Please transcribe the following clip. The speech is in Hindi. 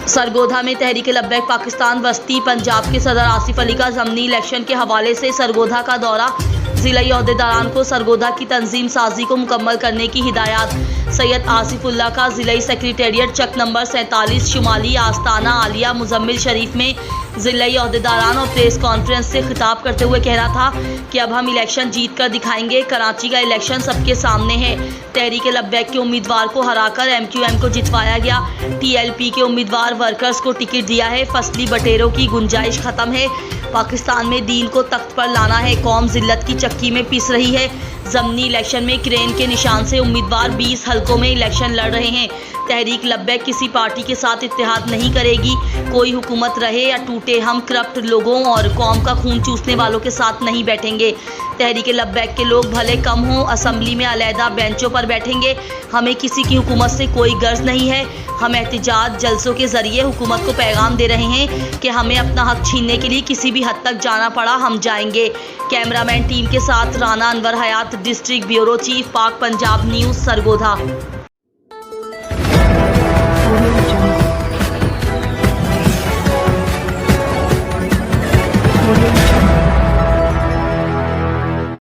सरगोधा में तहरीक लब्बैक पाकिस्तान वस्ती पंजाब के सदर आसिफ अली का ज़मनी इलेक्शन के हवाले से सरगोधा का दौरा। ज़िला ओहदेदारान को सरगोधा की तंजीम साजी को मुकम्मल करने की हिदायत। सैयद आसिफुल्लाह का ज़िला सेक्रेटेरिएट चक नंबर 47 शुमाली आस्ताना आलिया मुजम्मिल शरीफ में ज़िला ओहदेदारान और प्रेस कॉन्फ्रेंस से खिताब करते हुए कह रहा था कि अब हम इलेक्शन जीत कर दिखाएंगे। कराची का इलेक्शन सबके सामने है। तहरीक लब्बैक के उम्मीदवार को हराकर MQM को जितवाया गया। TLP के उम्मीदवार वर्कर्स को टिकट दिया है। फसली बटेरों की गुंजाइश खत्म है। पाकिस्तान में दीन को तख्त पर लाना है। कौम जिल्लत की चक्की में पिस रही है। ज़मनी इलेक्शन में क्रेन के निशान से उम्मीदवार 20 हलकों में इलेक्शन लड़ रहे हैं। तहरीक लब्बैक किसी पार्टी के साथ इत्तेहाद नहीं करेगी। कोई हुकूमत रहे या टूटे, हम करप्ट लोगों और कौम का खून चूसने वालों के साथ नहीं बैठेंगे। तहरीक लब्बैक के लोग भले कम हों, असम्बली में अलहदा बेंचों पर बैठेंगे। हमें किसी की हुकूमत से कोई गर्ज नहीं है। हम एहतिजाज जलसों के ज़रिए हुकूमत को पैगाम दे रहे हैं कि हमें अपना हक छीनने के लिए किसी भी हद तक जाना पड़ा, हम जाएंगे। कैमरामैन टीम के साथ राना अनवर हयात, डिस्ट्रिक्ट ब्यूरो चीफ, पाक पंजाब न्यूज़, सरगोधा। Audio